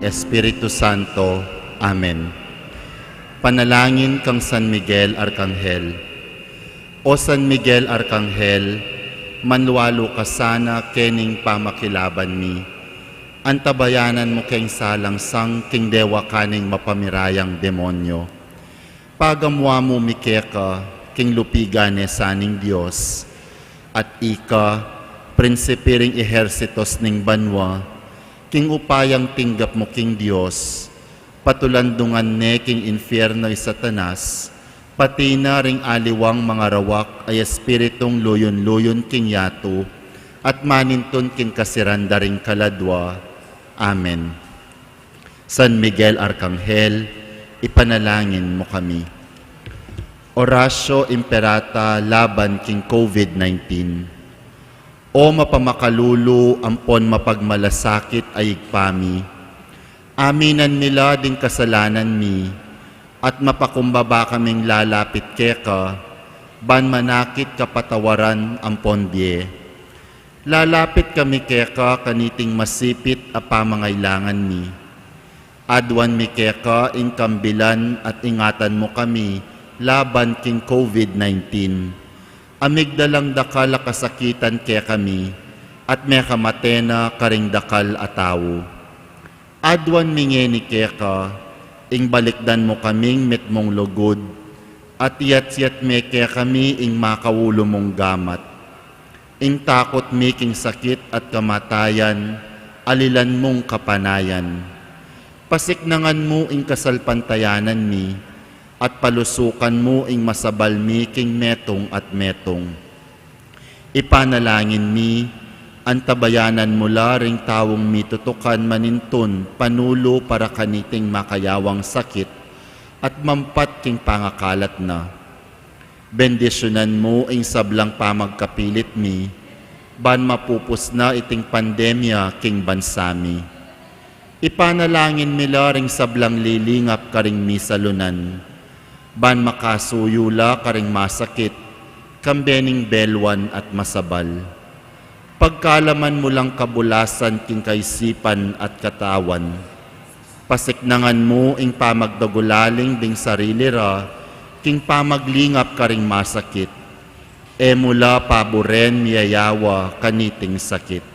Espiritu Santo. Amen. Panalangin kang San Miguel Arcangel. O San Miguel Arcangel, manluwalo ka sana kening pamakilaban mi. Antabayanan mo keng salang sang king dewa kaning mapamirayang demonyo. Pagamwa mo mikeka king lupigane saning Dios. At ika, prinsipiring ehersitos ning banwa, king upayang tinggap mo king Diyos, patulandungan ne king infierno'y Satanas, pati na ring aliwang mga rawak ay espiritong luyon-luyon king yato, at maninton king kasiranda ring kaladwa. Amen. San Miguel Arcangel, ipanalangin mo kami. Orasyo Imperata laban king COVID-19. O mapamakalulu, ampon mapagmalasakit ay igpami. Aminan nila ding kasalanan mi, at mapakumbaba kaming lalapit keka, ban manakit kapatawaran ampon die. Lalapit kami keka kaniting masipit a pamangailangan mi. Adwan mi keka ingkambilan at ingatan mo kami laban king COVID-19. Amigdalang dakal kasakitan kaya kami, at may kamatena karing dakal atawo. Adwan mingeni kaya ka, ing balikdan mo kaming mitmong lugod, at yat-yat me kaya kami ing makawulo mong gamat. Ing takot miking sakit at kamatayan, alilan mong kapanayan. Pasiknangan mo ing kasalpantayanan mi, at palusukan mo ing masabal mi king metong at metong. Ipanalangin mi, antabayanan mula ring tawong mitutukan maninton, panulo para kaniting makayawang sakit, at mampat king pangakalat na. Bendisyonan mo ing sablang pamagkapilit mi, ban mapupus na iting pandemya king bansami. Ipanalangin mila ring sablang lilingap karing misalunan, ban makasuyula karing masakit, kambening belwan at masabal. Pagkalaman mo lang kabulasan king kaisipan at katawan, pasiknangan mo ing pamagdagulaling ding sarili ra, king pamaglingap karing masakit, mula paboren miyayawa kaniting sakit.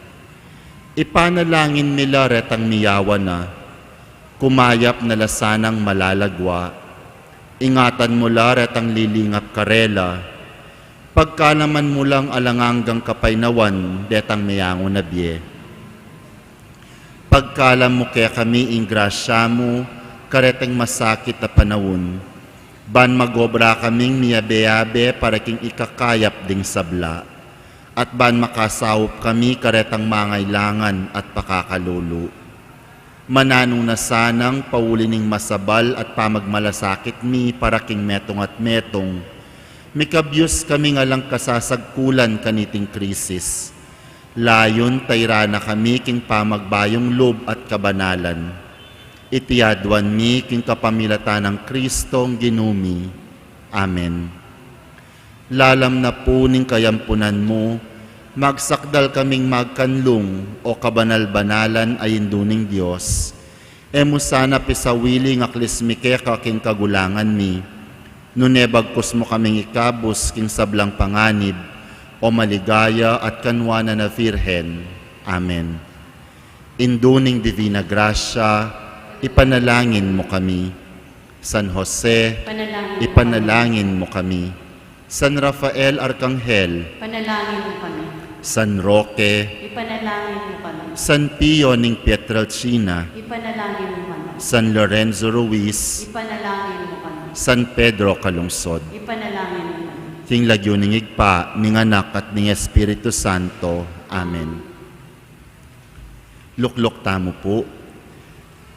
Ipanalangin nila retang miyawa na, kumayap na lasanang malalagwa, ingatan mo laret ang lilingap karela, pagka naman mo lang alanganggang kapaynawan, detang mayango na biye. Pagkalam mo kaya kami ing grasya mo, karetang masakit na panahon, ban magobra kaming miyabe-yabe para king ikakayap ding sabla, at ban makasawop kami karetang mangailangan at pakakalulu. Mananong na sanang paulining masabal at pamagmalasakit mi para king metong at metong. Mikabyos kami nga lang kasasagkulan kaniting krisis. Layon tayra na kami king pamagbayong lob at kabanalan. Itiadwan mi king kapamilatan ng Kristong ginumi. Amen. Lalam na po ning kayampunan mo, magsakdal kaming magkanlong o kabanal-banalan ay induning Diyos. Emo sana pisawili nga klismike ka king kagulangan mi. Nunebagkos mo kaming ikabos king sablang panganib o maligaya at kanwana na Virhen. Amen. Induning Divina Gracia, ipanalangin mo kami. San Jose, ipanalangin mo kami. San Rafael Arcangel, panalangin mo kami. San Roque, Ipanalangin mo kami. San Pio ning Pietrelcina, Ipanalangin mo kami. San Lorenzo Ruiz, Ipanalangin mo kami. San Pedro Calungsod, Ipanalangin mo kami. king lagyo ning igpa, ning anak at ning Espiritu Santo. Amen. Luklok tamo po.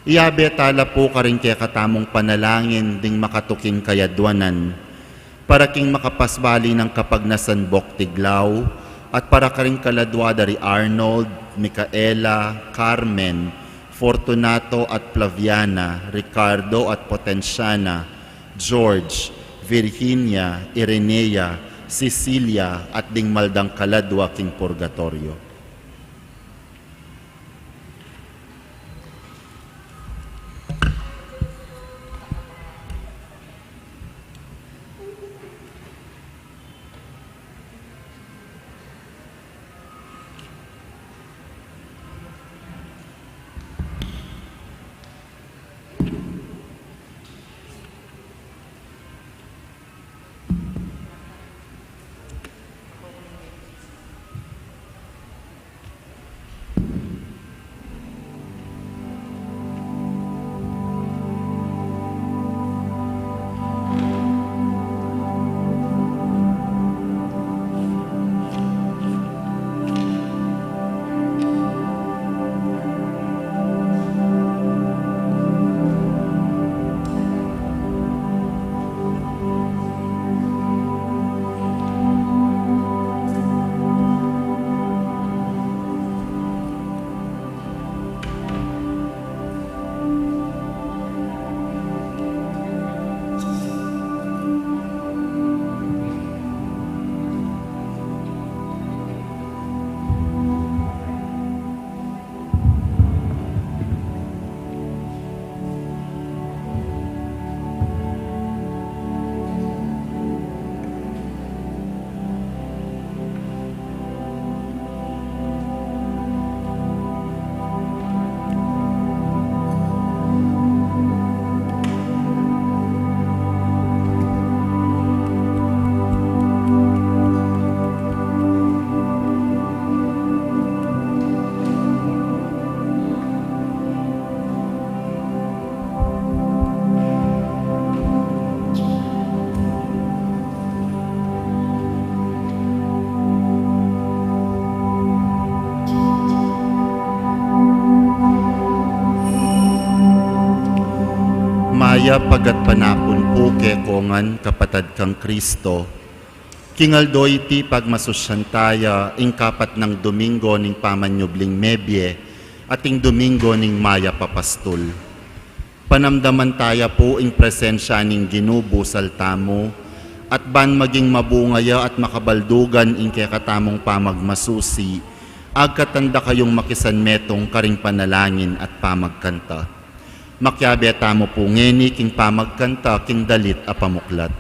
Iyabe tala po karing kaya katamong panalangin ding makatuking kayadwanan, para king makapasbali ng kapagnasan bok tiglaw, at para karing kaladwa dari Arnold, Micaela, Carmen, Fortunato at Flaviana, Ricardo at Potenciana, George, Virginia, Irenea, Cecilia at ding maldang kaladwa king purgatorio. Maya pagat panapon po kekongan kapatad kang Kristo. Kingaldo iti pagmasusyantaya ing kapat ng Domingo ning pamanyubling mebye at ing Domingo ning Maya papastol. Panamdaman taya po ing presensya ning Ginubo saltamo at ban maging mabungaya at makabaldugan ing kekatamong pamagmasusi agkatanda kayong makisanmetong karing panalangin at pamagkanta. Makyabeta mo po ngeni king pamagkanta king dalit a pamuklat.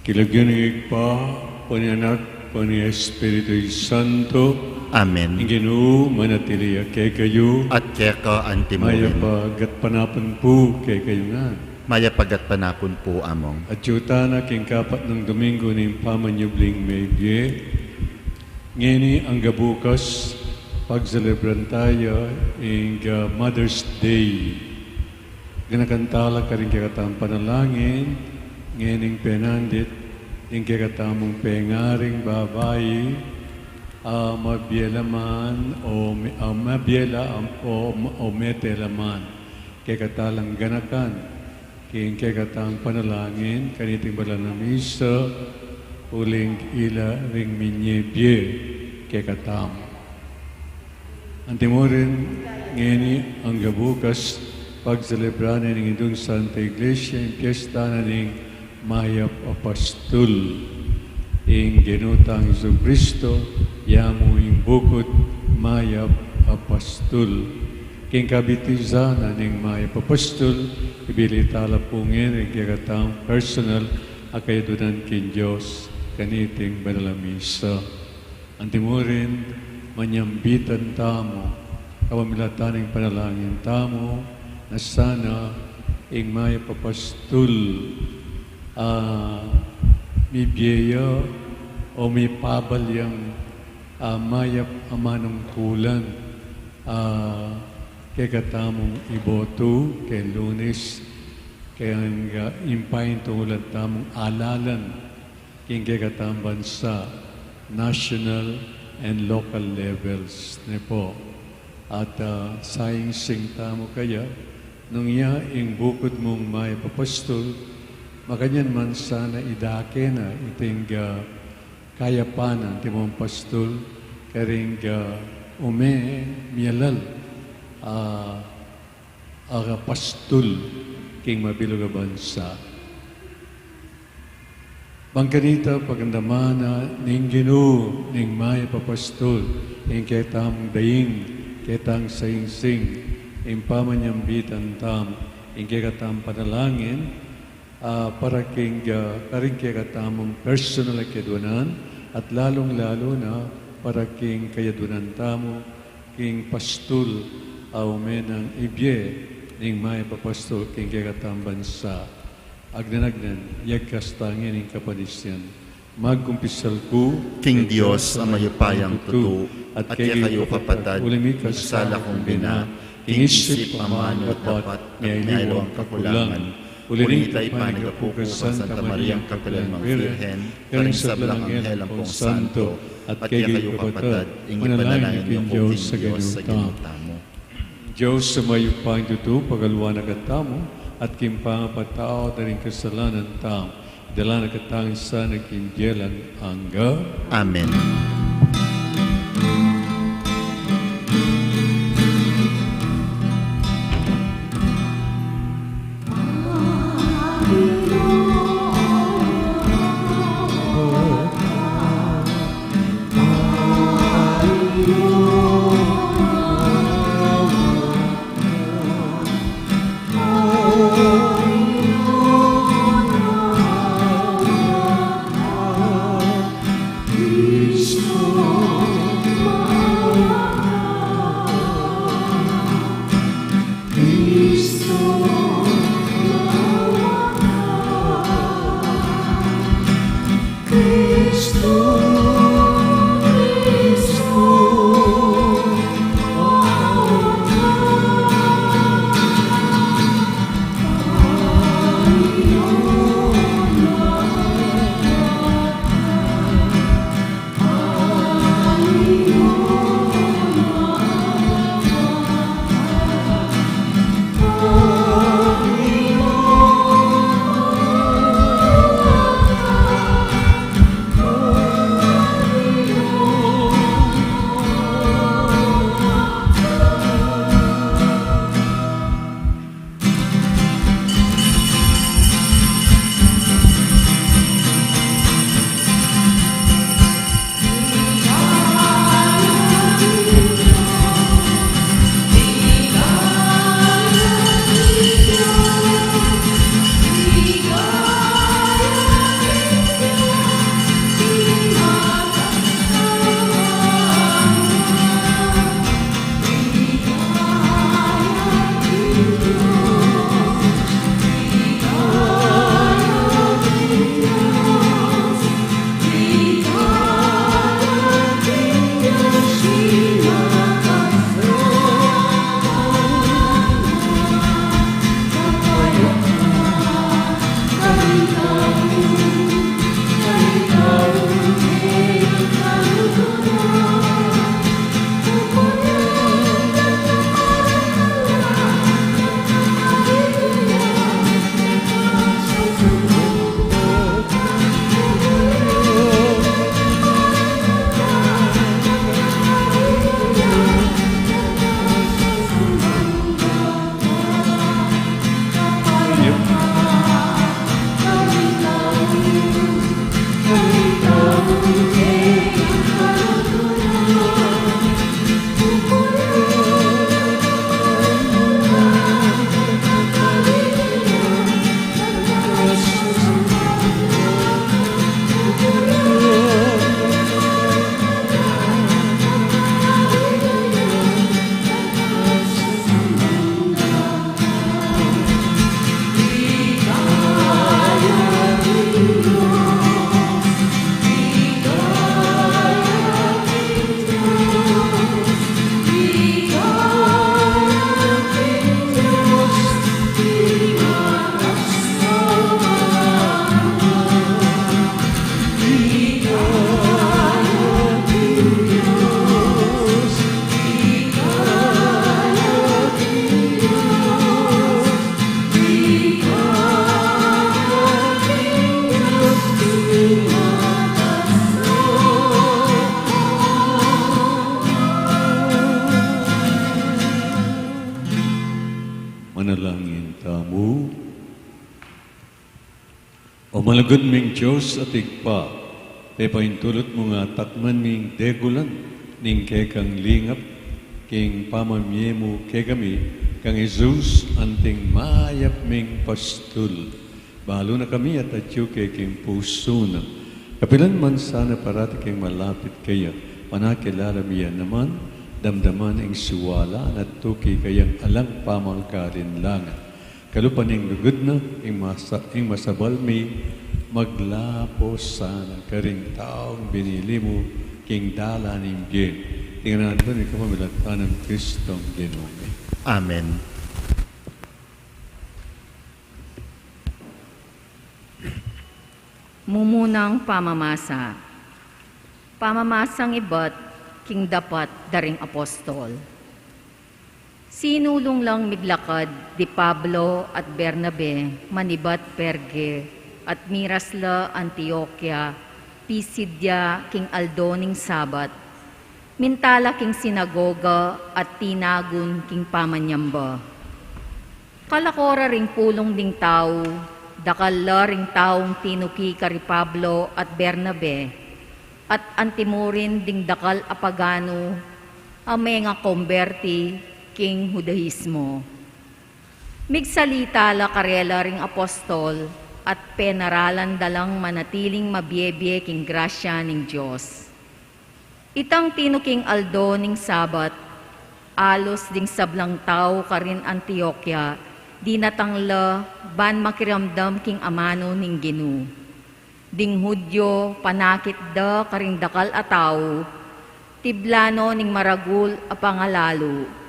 Kilagyanig pa, Panianak, Pani Espiritu Santo, Amen. Inginu, manatili kay kayo, At keka maya antimurin. pagat panapan po kay kayo nga. Maya pagat panapon po among. At yuta na king kapat ng Domingo ng pamanyubling medye, ngini ang gabukas, pagselebran tayo ing Mother's Day. Ganakantala ka rin kakatamang panalangin, ngining penandit, ing kakatamang pengaring babayi, mabielaman o metelaman, kekatalang ganakan, king kekatang panalangin, kaniting bala na misa, uling ila ring minyebye, kekatam. Antimorin, ngeni ang gabukas, pagselebranan ng Indong Santa Iglesia, yung piyesta na ng Mayap Apostol, ing ginutang Jesucristo, yamu ing bukod Mayap Apostol, king kabitiza na ning mga ipapostol, ibilitala pungin, ikigatang personal, akayudunan kin Diyos, kaniting banalamisa. Antimurin, manyambitan tamo, kawamilataning panalangin tamo, na sana ing may papastol, may biya o may pabalyang mayap amanungkulan, kay katamong iboto, kay Lunes, kay ang impayin tungulan tamong alalan, kay katamang bansa, national and local levels na po. At sayang sing tamo kaya, nung iya ing bukod mong may papastol, makanyan man sana idake na iting kayapanan ti mong pastol, karing miyalal aga pastol king mabilog a bansa. Bangkanita pagandamana ning Ginoo ning may papastol ing ketang daing ketang sing ing pamanyambitan tam ing kekatam panalangin para king karing kekatamong personal keduanan at lalong-lalo na para king kayadunan tamo king pastol aumenang ibye ning may papastol king kekatam bansa. Agnan-agnan, yagkastangin ing kapanisyan. Magkumpisal ko, King Diyos, ang mayupayang tutu, at kaya kayo kapatad, sala kong bina, king isip pamano dapat, niaylo ang kakulangan. Ulinita ipanigapuko sa Santa Maria ang kapilang Virgen, karing sablang anghel ang pong santo, at kaya kayo kapatad, ingin panalangin niyo po King Diyos sa ginutamo. Diyos sa mayupang tutu, pagalwanag at tamo, at kimpangapatao na rin kasalanan tamo, dala na katangin sa nagkinjelan hangga. Amen. Krishna Manalangin tamu. O malagod ming Diyos at igpa, paintulot mo nga takman ming degulan, ning kekang lingap, king pamamye mo kegami, kang Jesus anting mayap ming pastul. Balo na kami at atyo king puso na. Kapilan man sana parati king malapit kaya, panakilala miya naman, damdaman ang suwala at tuki kayang alang pamalkarin langan. Kalupan ng lugod na, ing masabal mi, maglapos sana karing taong binili mo, king dala ng gin. Tingnan natin ikaw pamilatan ng Kristong Ginome. Amen. Mumunang pamamasa. Pamamasang iba't king dapat daring apostol. Sinulong lang miglakad di Pablo at Bernabe, manibat Perge, at Mirasla, Antioquia, Pisidia, king Aldoning Sabat, Mintala king Sinagoga, at Tinagun king Pamanyamba. Kalakora ring pulong ding tao, dakala ring taong tinuki kari Pablo at Bernabe, at antimurin ding dakal apagano, ame nga komberti, king Judaismo. Migsalita la karela ring apostol at penaralan dalang manatiling mabiyebye king grasya ning Diyos. Itang tinuking Aldo ning Sabat, alos ding sablang tao karin Antioquia, di natangla ban makiramdam king amano ning Ginu. Ding Hudyo panakit da karing dakal ataw, tiblano ning maragul a pangalalo.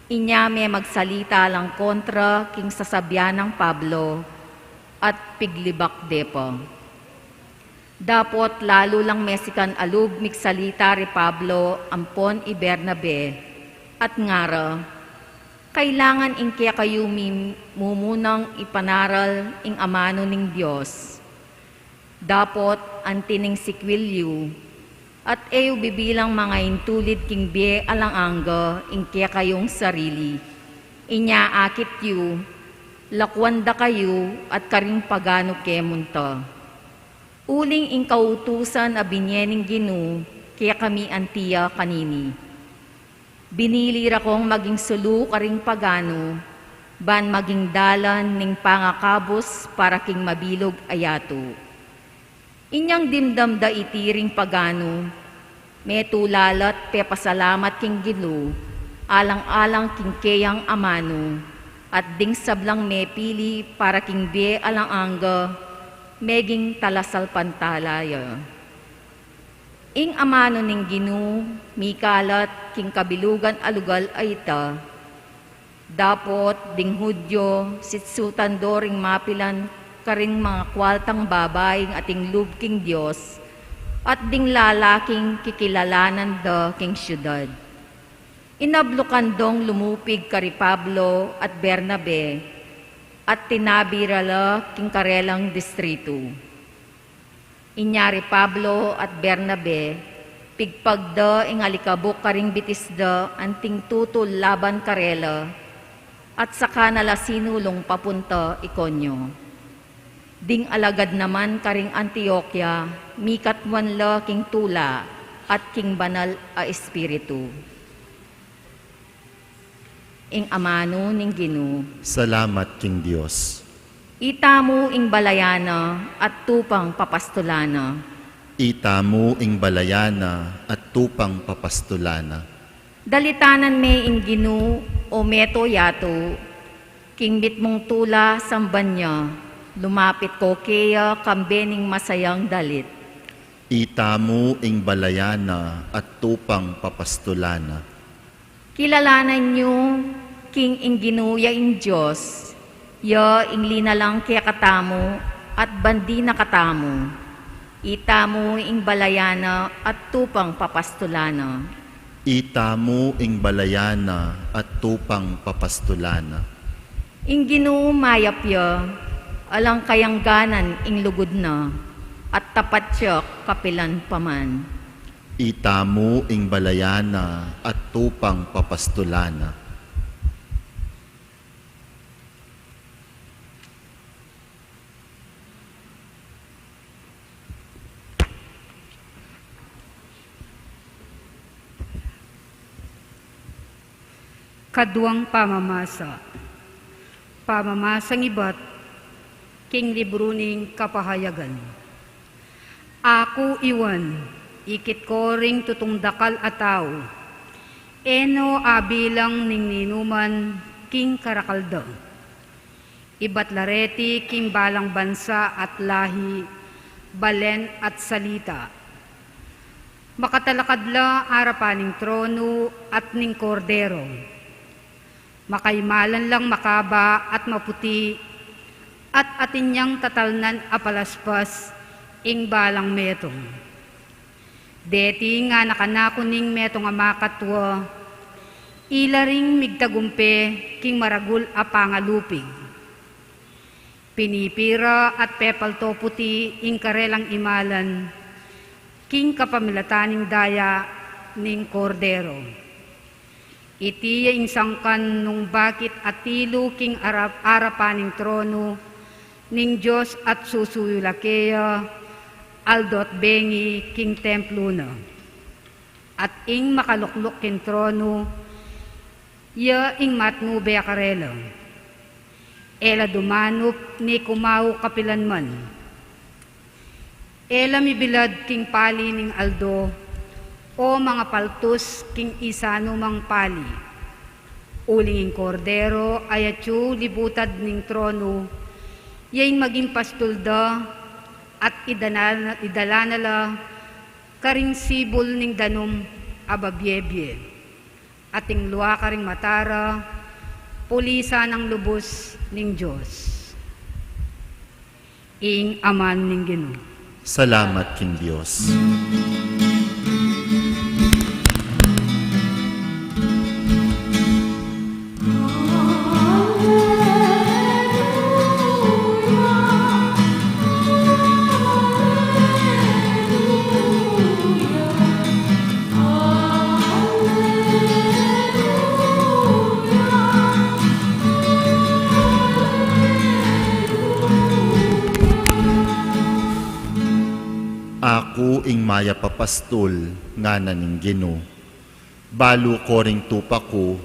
Inya may magsalita lang kontra king sasabyan ng Pablo at piglibak depo. Dapot lalo lang Mexican alub migsalita ri Pablo ampon i Bernabe at ngara, kailangan ing kaya kayo mumunang ipanaral ing amano ning Diyos. Dapot antining sikwilyo, at eyo bibilang mga intulid king bie alang angga ing kaya kayong sarili. Inya akit yu, lakwanda kayo at karing pagano kemunta. Uling ing kautusan a binyening Ginu, kaya kami antiya kanini. Binili ra kong maging sulu karing pagano, ban maging dalan ning pangakabos para king mabilog ayato. Inyang dimdam da itiring pagano, may tulalat pe pasalamat king Ginu, alang-alang king keyang amano, at ding sablang may pili para king be alang angga, meging talasal pantalaya. Ing amano ning Ginu, mikalat king kabilugan alugal ay ita, dapot ding Hudyo, sitsutan doring mapilan, karing mga kwaltang babaeng ating lubking Diyos, at ding lalaking kikilalanan da king syudad. Inablukan dong lumupig kari Pablo at Bernabe, at tinabirala king karelang distrito. Inyari Pablo at Bernabe, pigpagda ing alikabok karing bitisda anting tutol laban karela, at saka nala sinulong papunta Ikonyo. Ding alagad naman karing Antioquia, mikatwan la king tula at king banal a espiritu. Ing amano ning Ginu, Salamat king Diyos. itamu ing balayana at tupang papastulana. Itamu ing balayana at tupang papastulana. Dalitanan me ing Ginu o meto yato, king bitmong tula sambanya, lumapit ko kaya kambening masayang dalit. Itamu ing balayana at tupang papastulana. Kilalanan niyo, king ing ginuya ing Diyos, ya ing linalang kaya katamu at bandi na katamu. Itamu ing balayana at tupang papastulana. Itamu ing balayana at tupang papastulana. Ing Ginoo mayapya, alang kayangganan ing lugod na, at tapat siya kapilan paman. Itamu ing balayana at tupang papastulana. Kaduang pamamasa. Pamamasang iba't king libro ning kapahayagan. Ako iwan, ikit ko ring tutungdakal ataw. Eno abilang ning ninuman king karakalda. Iba't lareti king balang bansa at lahi, balen at salita. Makatalakadla arapaning trono at ning kordero. Makaimalan lang makaba at maputi, at atinyang tatalnan apalaspas ing balang metong. Deti nga nakanakuning metong amakatwa, ilaring migtagumpe king maragul a pangalupig. Pinipira at pepalto puti ing karelang imalan, king kapamilataning daya ning kordero. Iti ing sangkan nung bakit atilo king arapaning trono, ning Diyos at susuyulakeya, aldot bengi king templo na. At ing makalukluk king trono, ya ing matnube akarela. Ela dumanup ni kumaw kapilanman. Ela mibilad king pali ning aldo, o mga paltus king isano mang pali. Uling ing kordero ayatyu libutad ning trono, yaing maging pastulda at idalanala karing sibol ning danum ababyebye. Ating luwa karing matara, pulisa ng lubos ning Diyos. Ing aman ning Ginoo. Salamat king Diyos. Ako ing maya papastol nga naning Ginoo. Balu ko ring tupa ko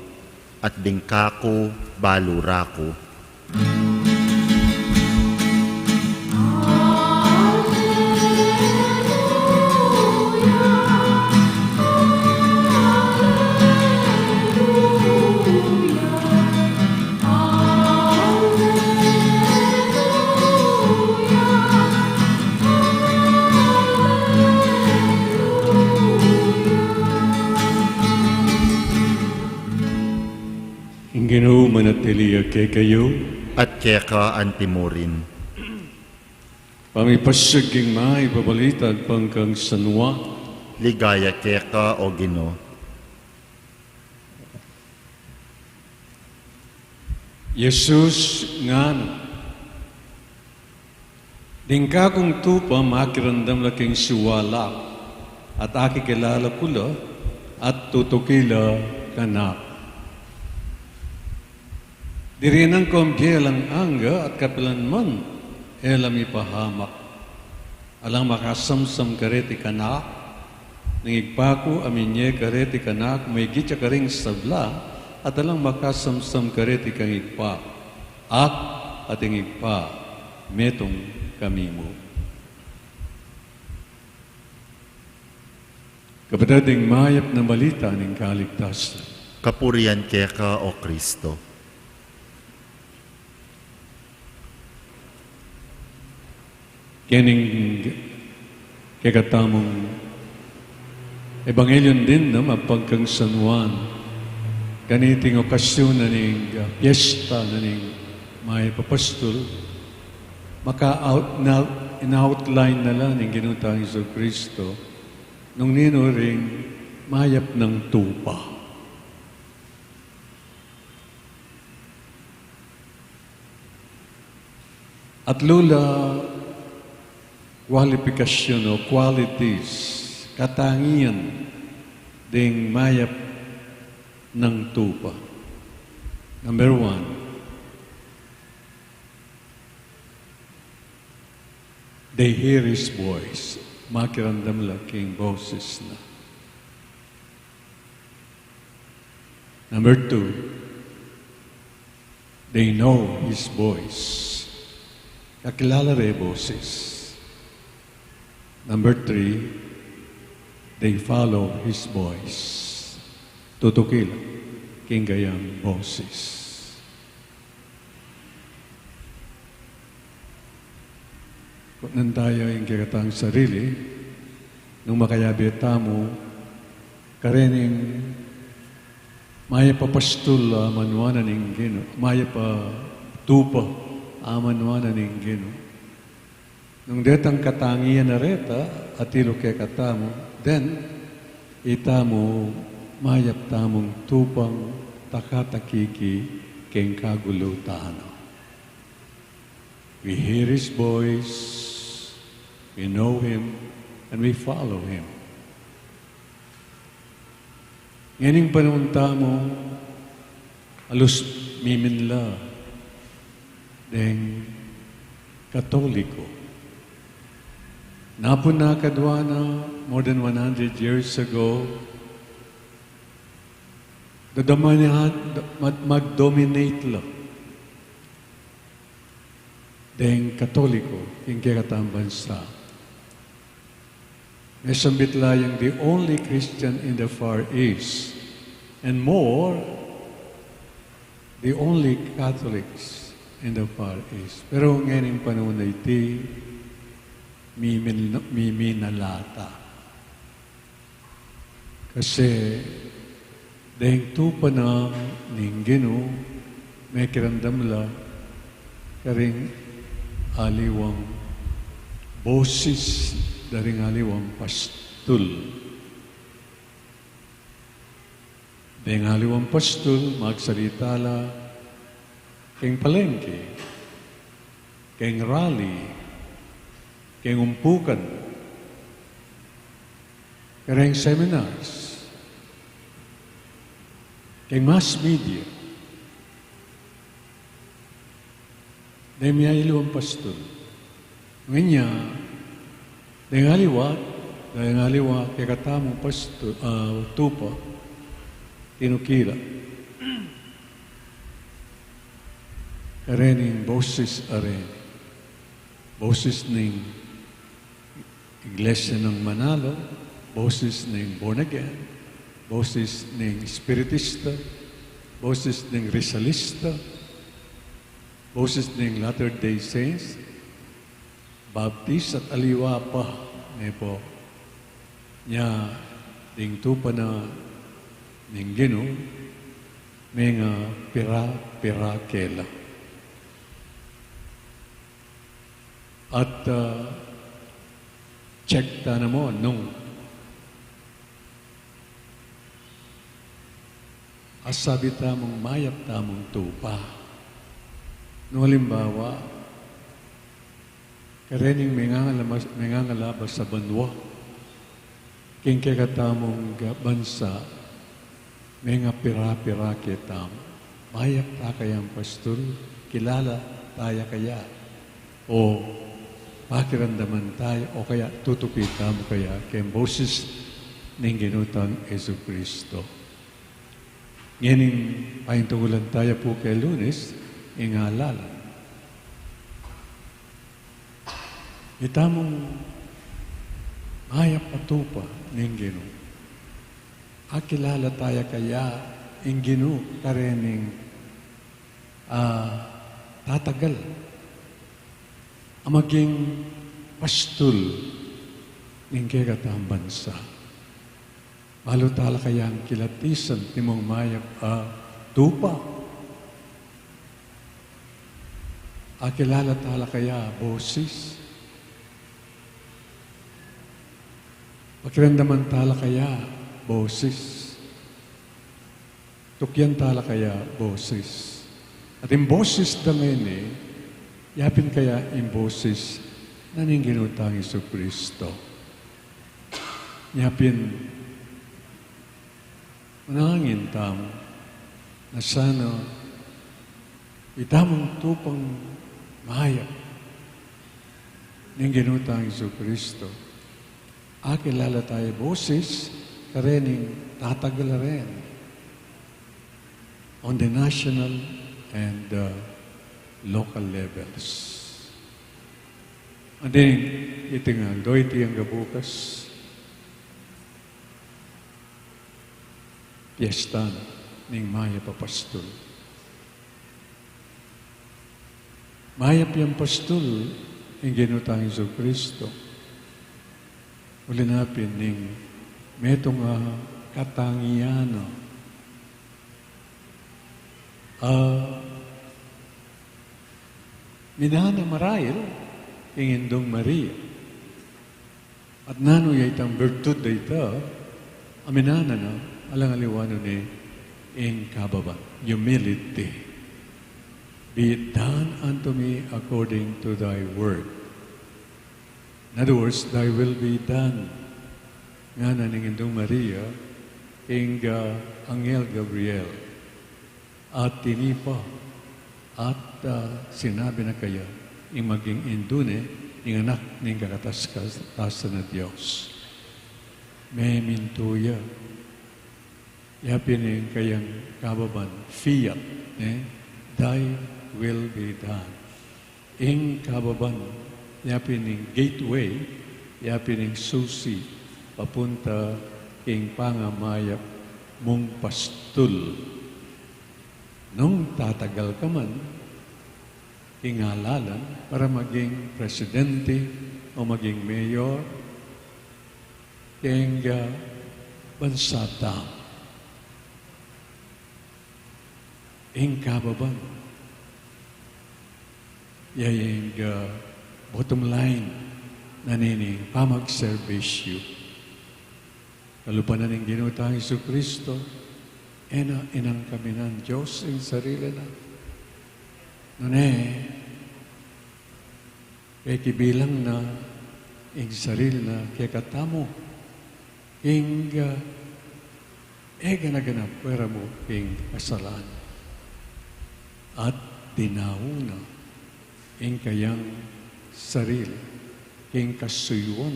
at bingka ko balu rako. Ginoo manatili kay kayo, At keka antimurin. pamipasag king may babalitad pangkang sanwa, Ligaya keka o Ginoo. Jesus nga dingka kong tupa makirandam laking siwala at aki kilala kula at tutukila kanak. Dirinang komgelang angga at kapilanman elam ipahamak. Alang makasamsam kareti kanak, nangigpako aminye kareti kanak, may gitya karing sabla, at alang makasamsam kareti kang igpa. At igpa, metong kami mo. Kapatading mayap na balita ng kaligtasan. Kapurian keka o Kristo. Kining kakatamong ebanghelyon din na mapagkang San Juan. Kaniting okasyon na ning piyesta na ning may papastol, in-outline na lang ng ginutang Iso Kristo nung nino ring mayap ng tupa. At lula, kwalifikasyon o qualities, katangian ding mayap ng tupa. Number 1, they hear His voice. Makiramdam laking boses na. Number 2, They know His voice. Kakilala rin boses. Number 3, they follow His voice. Tutukil, kinggayang boses. Kung nan tayo yung kiratang sarili, nung makayabi tamo, karening maya pa pastul manwana ning Gino, maya pa tupa manwana ning Gino. Nung detang katangian na reta, atilo ke katamo, then itamo mayap tamong tupang takatakiki keng kagulo tano. We hear His voice, we know Him, and we follow Him. Nganing panahon tamo, alus miminla, deng Katoliko. Napuna kadwana, more than 100 years ago, dadamanihan, mag-dominate lang. Deng Katoliko, kingkikatang bansa. Mesambitlayang the only Christian in the Far East, and more, the only Catholics in the Far East. Pero ngayon panahon na iti, miminalata. Kasi, dahil tupa na ning Gino, may kiramdam la, karing aliwang boses, daring aliwang pastul. Dahil aliwang pastul, magsalita la, keng palengke, keng rally, keng umpukan, kareng seminars, keng mass media, dahil may aliwang pastul. Ngayon, dahil aliwa, kaya katamong pastul, tupa, tinukila. Karening boses aren. Boses ng Iglesia ng Manalo, boses ng Born Again, boses ng Spiritista, boses ng Rizalista, boses ng Latter-day Saints, Baptist at aliwa pa po niya ding tupa na ning Gino may nga pira kela. At check ta na mo nung asabi tamong mayap tamong tupa. Nung halimbawa, karening may ngalabas sa banwa, kingkikatamong bansa, may nga pira-pira kitam. Mayap ta kayang pastor, kilala tayo kaya, o pakiramdaman tayo, o kaya tutupita mo kaya kayang boses ng ginutang Yesu Kristo. Ngayon, pahintugulan tayo po kay Lunes, ingalala. Itamong mayap patupa ng Gino. Akilala tayo kaya ang Gino karening tatagal. Ang maging pastul ng kikatang bansa. Malutala kaya ang kilatisan timong mayap tupa. Akilala tala kaya boses. Pakiramdaman tala kaya boses. Tukyan tala kaya boses. At yung boses na ngayon yapin kaya yung boses na ning ginutang Isu Kristo. Yapin, manangin tamo na sana itamong tupang mahayap ning ginutang Isu Kristo. Akilala tayo boses karening tatagal rin on the national and local levels. And then, iti nga, iti ang gabukas, piyestan ning Maya Papastol. Maya piyang pastol, ang ginutang Iso Kristo. Ulinapin ning metong katangiyano. Minana marayil, ingindong Maria. At nano itang bertud da ita, aminana na, alang aliwano ni ing kababa, humility. Be it done unto me according to thy word. In other words, thy will be done. Nga na ingindong Maria, ing Angel Gabriel, at tinipa, at sinabi na kaya, yung maging indune, yung anak ng kakatas-katasan na Diyos. May mintuya. Yapin yung kayang kababan, fiat, thy will be done. Ing kababan, yapin yung gateway, yapin yung susi, papunta king pangamayap mong pastul. Nung tatagal ka man, ingalalan para maging presidente o maging mayor, king bansata. Ing kababan, yaying bottom line na nining pamagservisyo. Kalupanan ng ginutang Iso Kristo, inang kami ng Diyos ang sarili na. Kaya kibilang na ang sarili na kaya katamo, ing ganaganap pera mo ing kasalanan. At dinauna ing kayang sarili, ing kasuyuan,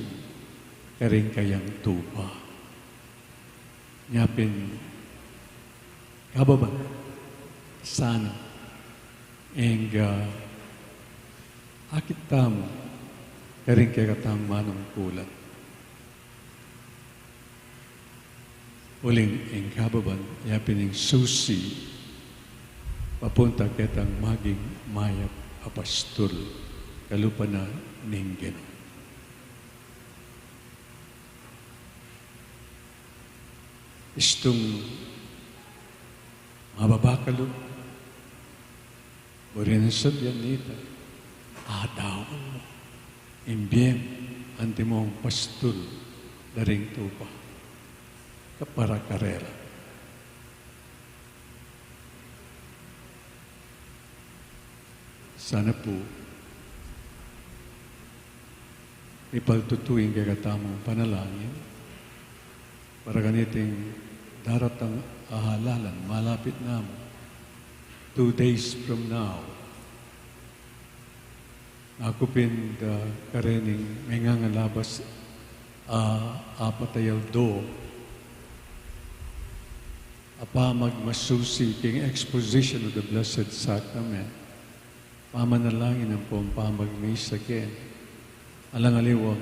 karing kayang tupa. Ngapin, kababa, sana, ing akit tamo, karing kaya katang manong kulat. Uling ing kababan, yapin ing susi, papunta kitang maging mayap apastol, kalupa na ninggin. Istong mababakalo, rin sa biyanita, daon mo, imbyen, anti mong pastol, daring tupa, kapara karera. Sana po, ipagtutuin kay katamong panalangin para ganiting daratang ahalalan, malapit na mo. 2 days from now, ako pin karening may nga labas apatayaw do apa magmasusi king exposition of the Blessed Sacrament. Pamanalangin ang pong pamagmisa ken. Alang aliwag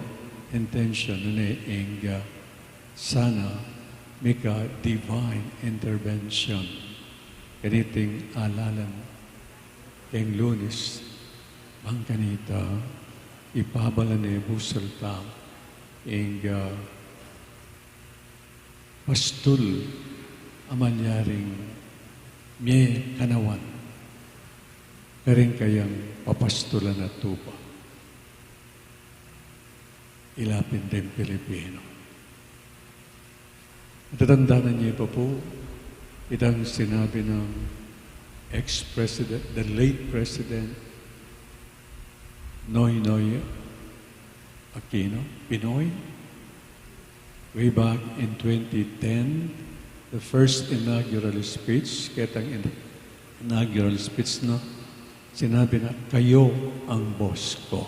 intention na ing sana mika divine intervention. Kaniting alalan keng Lunes bang kanita ipabala ni busalta ing pastul amanyaring miye kanawan. Karing kayang papastulan at tupa. Ilapin din Pilipino. Natatandaan niyo pa po, itang sinabi ng ex-president, the late president, Noynoy Aquino, Pinoy, way back in 2010, the first inaugural speech, ketang inaugural speech na, sinabi na, kayo ang boss ko.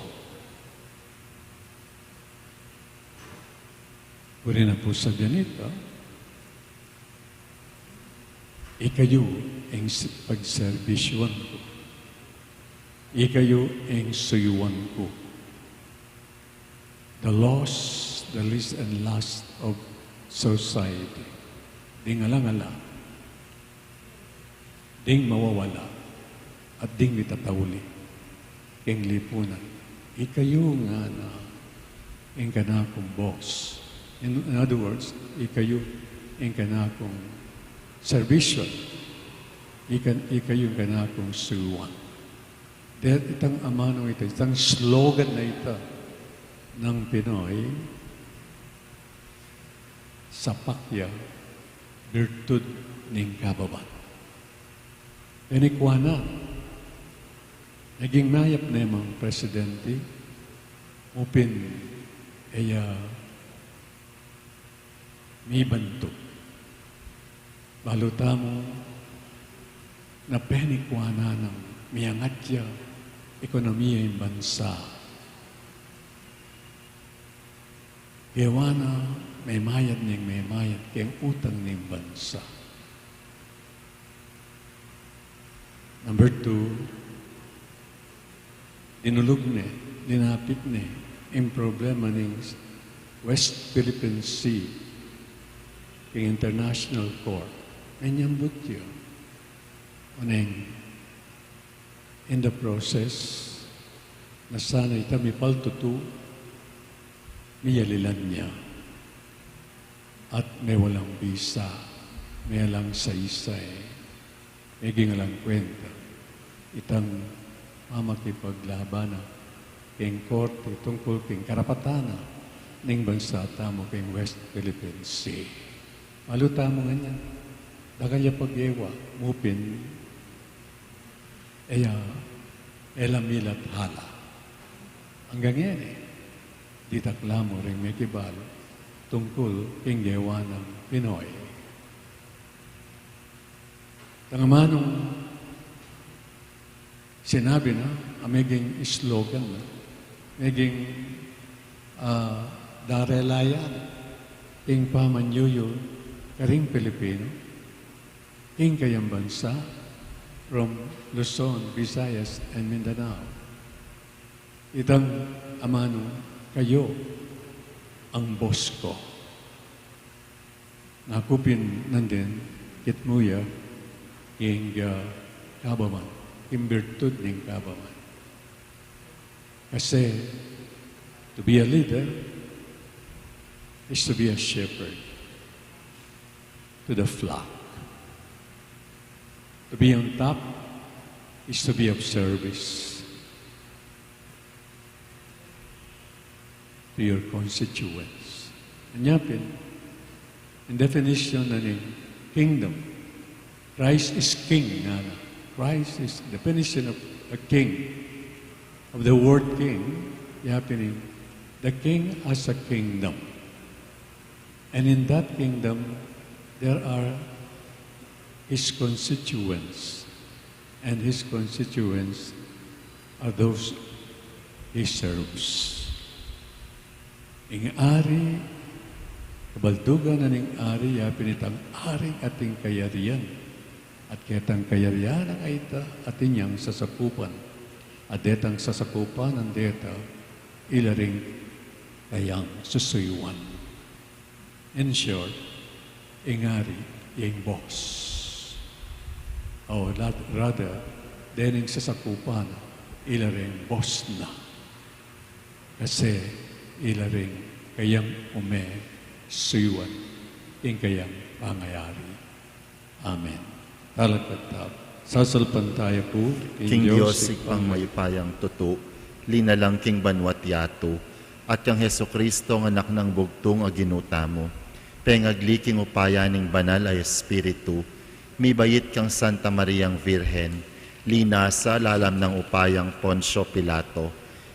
Uri na po sa ganito, ikayo ang pagservisyon ko. Ikayo ang suyuan ko. The lost, the least and last of society. Ding alangala, ding mawawala, at ding mitatawli, king lipunan. Ikayo nga na ang kanakong boss. In other words, ikayo ang kanakong servisyon. Ikayo ang kanakong suwan. Dahil itang amano ito, itang slogan na ito ng Pinoy, sapakya, virtud ning kababan. Penikwana, naging mayap na yung presidente, upin may banto. Baluta mo na penikwana ng miyangatya ekonomiya ng bansa. Gawana, may mayat niyang may mayat kayang utang ng bansa. Number 2, dinulog niya, dinapit niya ang problema ng West Philippine Sea kay International Court. Nanyambot yun. Unang, in the process, na sana ita may paltutu, miyalilan niya. At may walang bisa, may walang saysay, may gingalang kwenta. Itang mamakipaglaban na kayong korte tungkol kayong karapatana ng bansa tamo kayong West Philippine Sea. Maluta mo nga niya. Dagalya pag-ewa, mupin, elamilat hala. Hanggang yan di taklamo rin may kibalo tungkol kayong gewa ng Pinoy. Tangamanong sinabi na, amiging slogan na, maging darelayan, king pamanyuyo, karing Pilipino, king kayang bansa, from Luzon, Visayas, and Mindanao. Itang amano, kayo, ang boss ko. Nakupin nandin, kitmuya, king kabaman, king virtud ng kabaman. Kasi, to be a leader is to be a shepherd to the flock. To be on top is to be of service to your constituents. Anyapin, in definition na ng kingdom, Christ is king. Christ is definition of a king. Of the word king, happening, the king has a kingdom. And in that kingdom, there are his constituents. And his constituents are those he serves. Ing ari, kabaldugan na ning ari, pinitang aring ating kayarian. At kitang kayarian ang aita atin niyang sasakupan. At detang sasakupan ang deta, ilaring kayang susuyuan. In short, ingari, yung boss. O rather, dening sasakupan, ilaring boss na. Kasi ilaring kayang suyuan, yung kayang pangayari. Amen. Talagkatap. Sasalpan tayo po, King Diyos, ikpang mayupayang tuto, linalang King Banwat Yato, at yung Heso Kristo ng anak ng bugtong aginuta mo. Pengagliking upaya ning banal ay Espiritu, mi bayit kang Santa Mariang Virhen, linasa lalam ng upayang Poncio Pilato,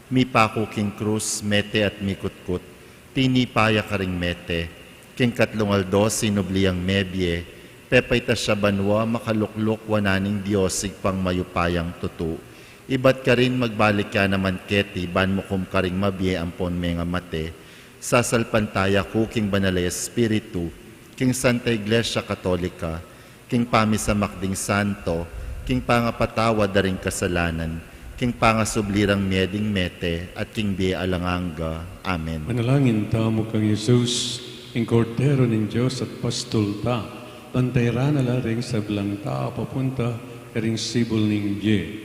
mi pako King Cruz, mete at mikutkut, tinipaya karing mete, King Katlungaldo, sinubliyang mebye, pepay ta siya banwa, makaluklok wananing Diyos, igpang mayupayang tutu. Ibat ka rin magbalik ka naman keti, ban mo kum karing mabye ampon mga mate. Sasalpantaya ko, King Banal Espiritu, King Santa Iglesia Katolika, king pamisamakding santo, king pangapatawad da ring kasalanan, king pangasublirang meding mete, at king di alanganga. Amen. Manalangin tamo kang Jesus, ang kordero ng Diyos at pastol ta, pantayra na laring sa blang ta, papunta karing sibol ng Diye.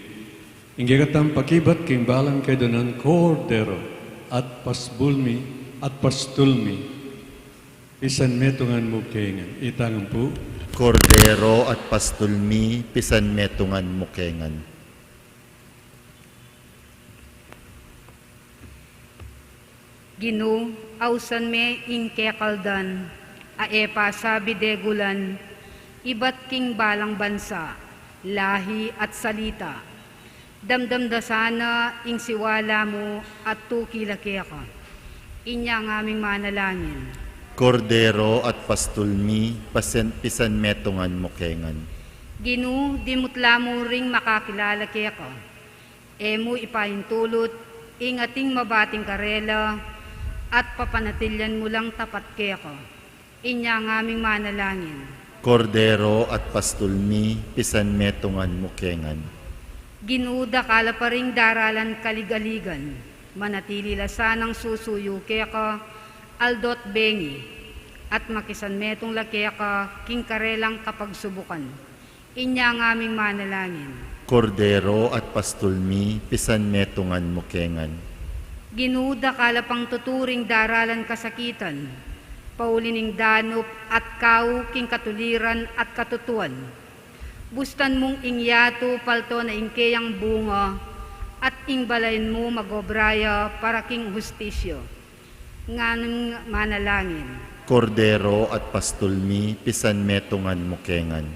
Ingge katang pakibat king balang kay donan kordero at pasbulmi at pastulmi. Isan metungan mo kengan. Itangan po. Kordero at pastulmi, pisan metungan mukengan. Ginu, ausan me ing kekaldan, aepa sabi degulan, ibat king balang bansa, lahi at salita. Damdam da sana ing siwala mo at tukilake ka. Inya ang aming manalangin. Kordero at pastulmi, pisan metungan mukengan. Ginu, dimutla mo ring makakilala ke ka. Emo ipahintulot, ingating mabating karela, at papanatilyan mo lang tapat ke ka. Inya ang aming manalangin. Kordero at pastulmi, pisan metungan mukengan. Ginuda kala pa ring daralan kaligaligan, manatili lasanang susuyo ke ka, aldot bengi, at makisan metong lake ka, king karelang kapagsubukan. Inya ang aming manalangin. Kordero at pastulmi, pisan metungan mukengan. Ginuda kala pang tuturing daralan kasakitan, paulining danup at kau king katuliran at katutuan. Bustan mong ingyato palto na ingkeyang bunga, at ingbalayin mo magobraya para king hustisyo. Nganong manalangin. Kordero at pastulmi, pisan metungan mukengan.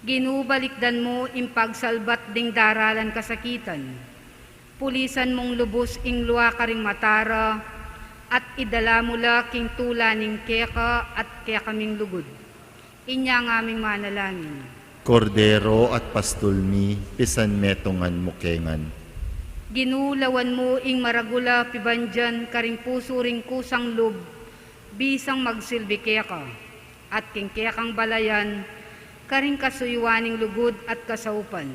Ginubalikdan mo impagsalbat ding daralan kasakitan. Pulisan mong lubos ing luwa karing matara, at idala mula king tula ning keka at kaya kaming lugod. Inya ang aming manalangin. Kordero at pastulmi, pisan metungan mukengan. Ginulawan mo ing maragula pibandyan karing puso ring kusang lub, bisang magsilbi keka, at king kekang balayan, karing kasuyuaning lugod at kasaupan.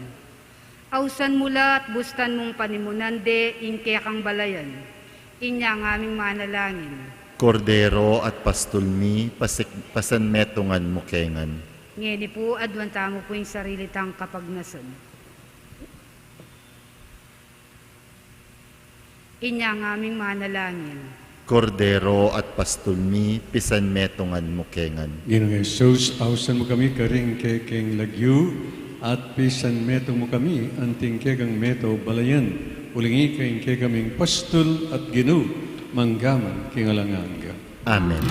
Ausan mula at bustan mong panimunande ing kekang balayan. Inya ang aming manalangin. Kordero at pastulmi, pasan metungan mukengan. Ngeni po, adwanta mo po yung sarili tang kapagnasan. Inya ang aming manalangin. Kordero at pastulmi, pisan metungan mukengan. Ginong Jesus, ausan mo kami karing kekeng lagyu, at pisan metong mo kami anting kekang meto balayan, ulingi kayong kekaming pastol at ginu, manggaman kingalanganga. Amen.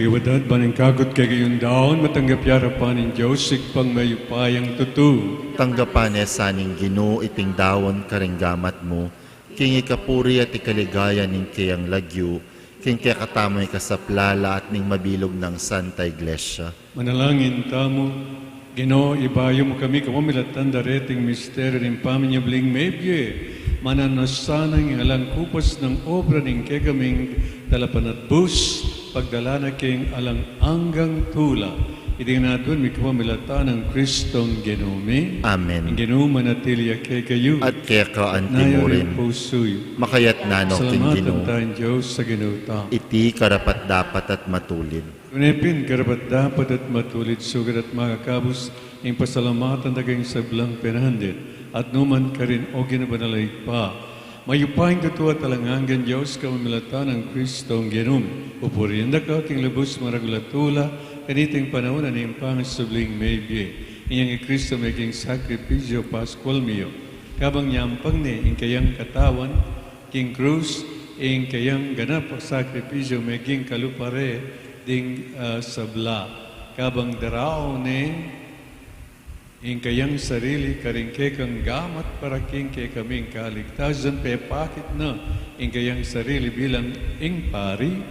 kagawadat banang kakot kay gayon daon matanggap yarapan ng Diyos sigpang mayupayang tutu. Tanggapan e saning Ginoo iting dawon karenggamat mo, king ikapuri at ikaligaya ning kayang lagyo, king kaya katamoy kasaplala at ning mabilog ng Santa Iglesia. Manalangin tamo, Ginoo, ibayo mo kami kumamilatan dareting misteryo ng paminyabling mebye, mananasanang alang kupas ng obra ng kegaming dalapanat bus, pagdala na king alang anggang tula. Iting natin may kumamilatan ng Kristong Ginoo. Amen. Ang Ginoo manatili kay kayo. At kaya kaanti mo rin, pusoy. makayat nano king Salamatan Ginoo, tayong Diyos sa Ginoo ta. iti karapat dapat at matulid. Kunepin, karapat dapat at matulid sugat at makakabos ang pasalamatan daging sablang penandit at numan ka rin o ginabanalay pa. Mayupaing totoo at alangangan Diyos kamamilatan ng Kristong Ginoo. Upurienda ka king lubos maragulatula kaniting panahon na niyang pangasabling maybe. Iyang Kristo maging sakripisyo Pascual mio. Kabang nyampang ni ing kayang katawan, king krus, ing kayang ganap ang sakripisyo maging kalupare ding sabla. Kabang darao ni ing kayang sarili karingke kang gamat para king kay kaming kaligtasan pepakit na ing kayang sarili bilang ing pari,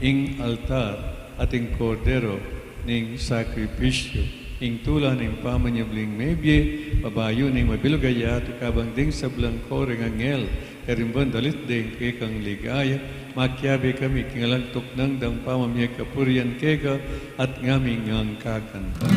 ing altar at ing kordero ning sakripisyo ing tula ning pamanyabling mebye pabayo ning mabilugaya at kabang ding sablang koreng angel karimban dalit ding kay kang ligaya makyabe kami kingalang tuknang dang pamamya kapurian kega at ngaming ang kakanta.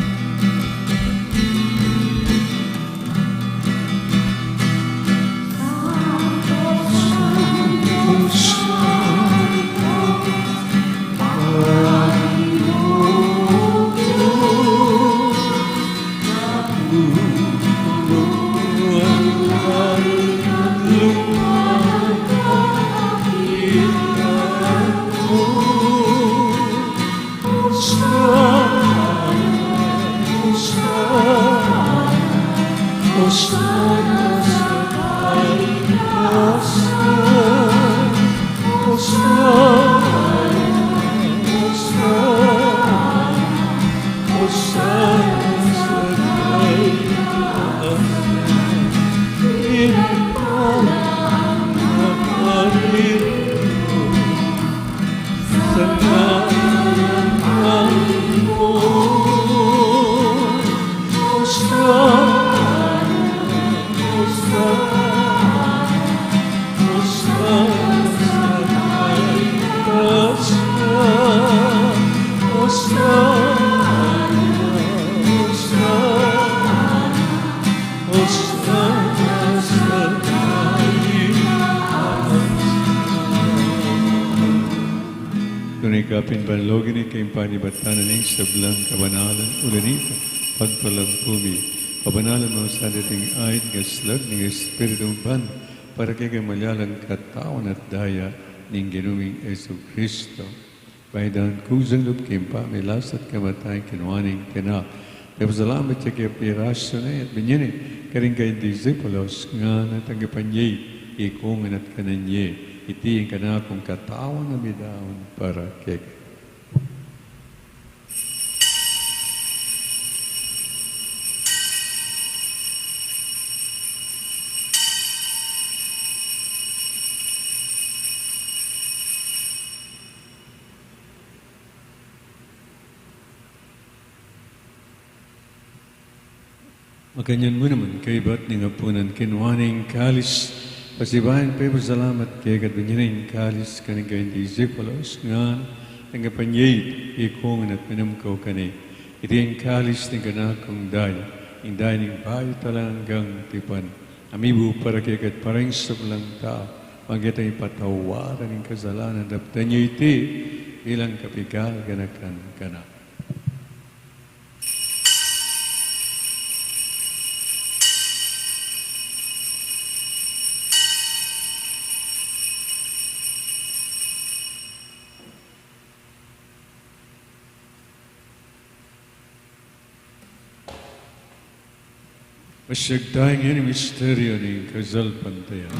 Kunikapin banlogin ni kayong panibatanan ng sablang kabanalan ulanita pagpalang pumi. Kabanalan mo sa dating ayat ng slag ng Espiritu Ban para kay malalang katawan at daya ng Ginoong Yesu Kristo. Bahidan kusang lup kayong pamilas at kamatay kinuwaning tinak. Pero salamat sa kaya pirasyo na at binyani karing kayong disipulos nga natanggapan niya ikungan at kananye. Iti yung kanakong katawan na bidaon para kay makanyan mo naman kay ba't nga punan kinuwaning kalis pasibahan pa salamat kay kadunyaning kalis kaning kayong disipulos nga tanggapanyay ikungan at minamkaw kani. Iti yung kalis ng kanakong daya, yung daya ng bayo talanggang tipan. Amibu para kay kat parang sablang tao, magkita ipatawaran ng kasalanan, daptan niyo iti ilang kapikal ganakan kanak. Masyagdahing yan yung misteryo ng kasalpantayan.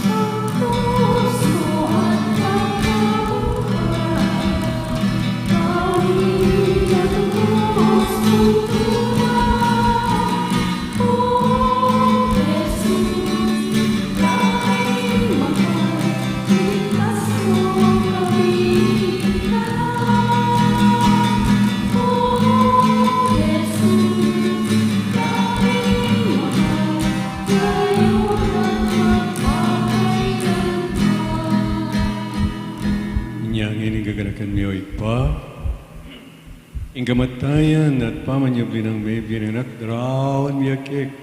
Santo, Ing kamatayan at pamanyubli ng may binanak drawan miyakik,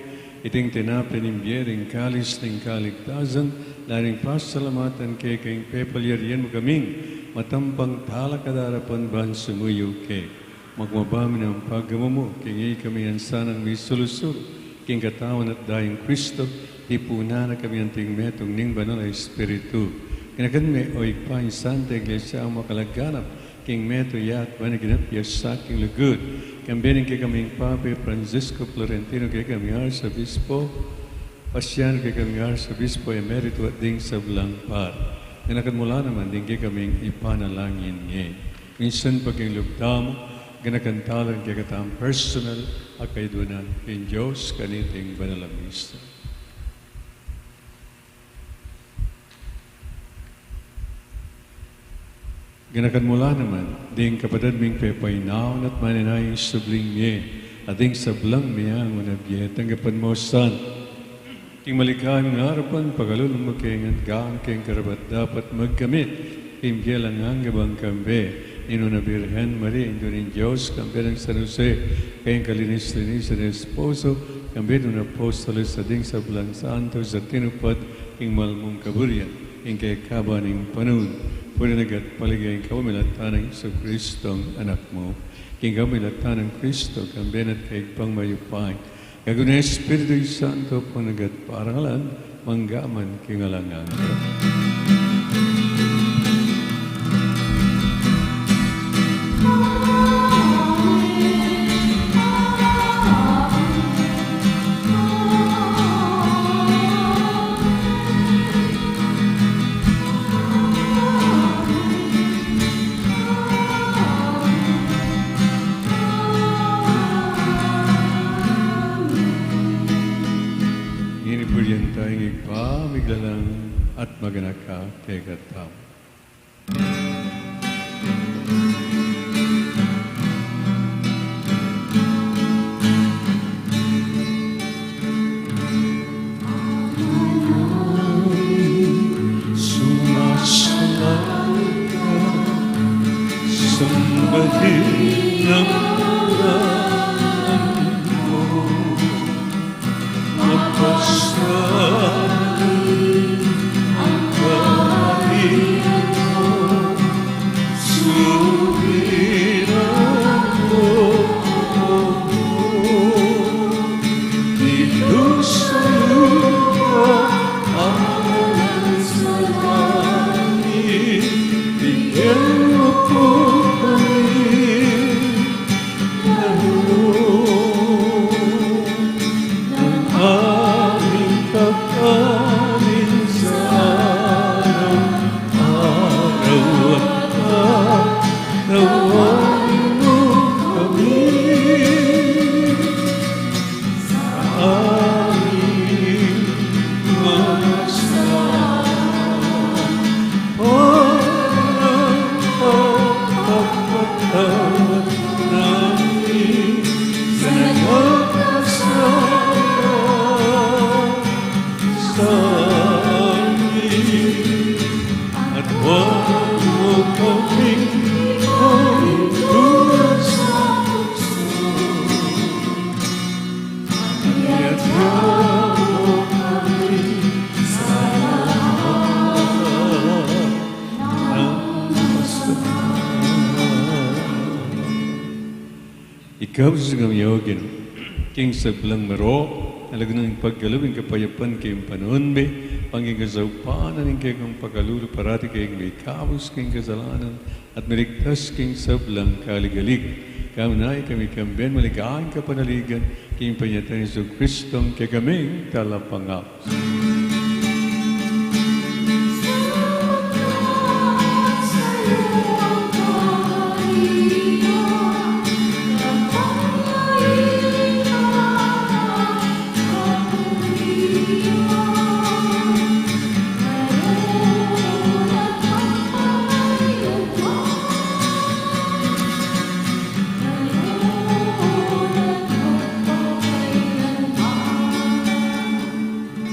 iting tinapin ng biyering kalis ng kaligtasan, laring pasalamatan kay kayong pepalyarian mo kaming, matampang talakadarapan ban sumuyo kay. Magmabami ng paggawa mo, kaya kami ang sanang may solusur, king katawan at dayang Kristo, ipuna na kami ang tingmetong ning banal ay Espiritu. Kinakan may oik pa yung Santa Iglesia ang makalaganap, king meto yat managinap yasak king lugud. Kambining kay kaming Pape Francisco Florentino kay kami Arsobispo, Pasyan kay kami Arsobispo Emerito at ding sa Blangpar. Kinakan mula naman din kay kaming ipanalangin ngayon. Minsan pag yung lugdamo, ganakantalan kay katang personal at kaidunan in Diyos kaniting banalamista. Ganakan mula naman, ding kapatid ming pepainaw at maninayang subling niya, at ding sablang niya ang manabye, tanggapan mo san. King malikayang harapan, pagalulong magkaingan gaang kayong karapat dapat magkamit, imbiyalang ang gabang kambe, ino na Birhen Maria, ino rin Diyos, kambe ng San Jose, kayong kalinis-linis ng esposo, kambe ng apostolos sa ding sablang santo sa tinupad, ing malmong kaburian, ing kay kabaning panun. Pwede nagat paligay ikaw milatan ng Iso Kristong anak mo. Ikaw milatan ng Kristo, kambenat kay pangmayupay. Kaguna Espiritu Santo po nagat parangalan, manggaman kingalangan. At maganaka kay katam. Sumasalangit ka, sambahin ng pangalan mo, mapasalit ang kahit mo, subiran mo dito sa lupa, alam sa langit, bigyan mo po kami ng aming kakanin sa araw-araw at nawain mo kami sa aming mga parang pagpapatawad namin sa nagkasala sa amin. At huwag mo kaming maitulan sa puso, at hayaan mo kami sa lahat ng masama. Ikaw sa kamiyogin, king sablang maro, alaga ng paggalawin kapayapan kayong panahon may, pangigazawpanan ng kayong pagkalulo parati kayong may kaos kayong kasalanan at maligtas kayong sablang kaligalig. Kaunay kami kamben maligaan ka panaligan kayong panyatan ni Jesu Kristong kay kaming talapangap.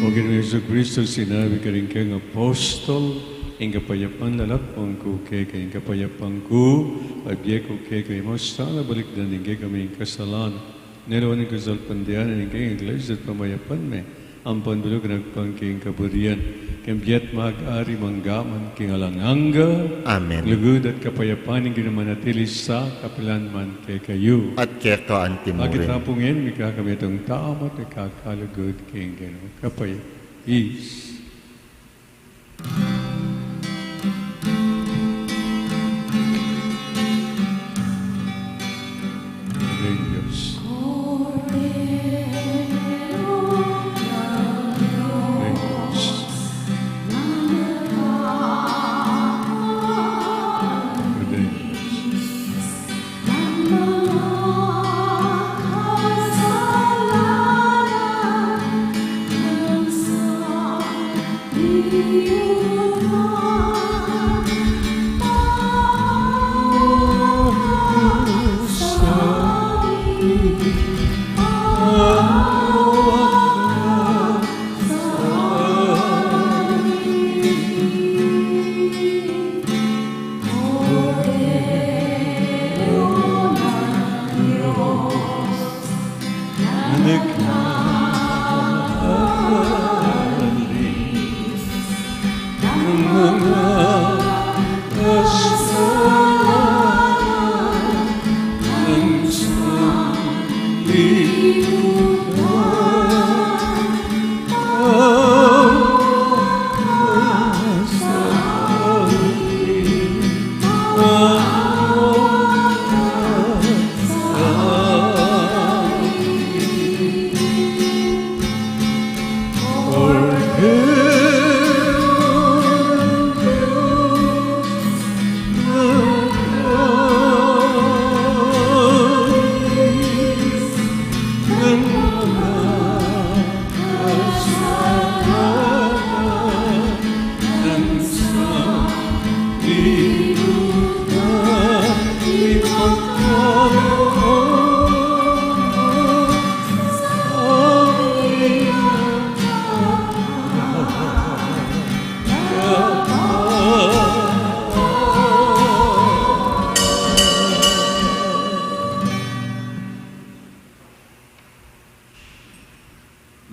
O Ginoong Jesu Kristo, sinabi ka rin kayong apostol, ing kapayapan lalakpang ko keke, ing kapayapan ko, pagbiye ko keke, mo sana balik dan ing kami kasalan, nilawan ing kasalpandian, ing keng iglesia at pamayapan me, ang panbulog nagpangking kaburian, kembiyat mag-ari manggaman king alanganga, Amen. lugod at kapayapan ing ginamanatili sa kapilanman kay kayo. At keko ang Agit timurin. rapungin, mika kami itong tama at kakalugod king gano'n kapay. Peace. Radios. Radios.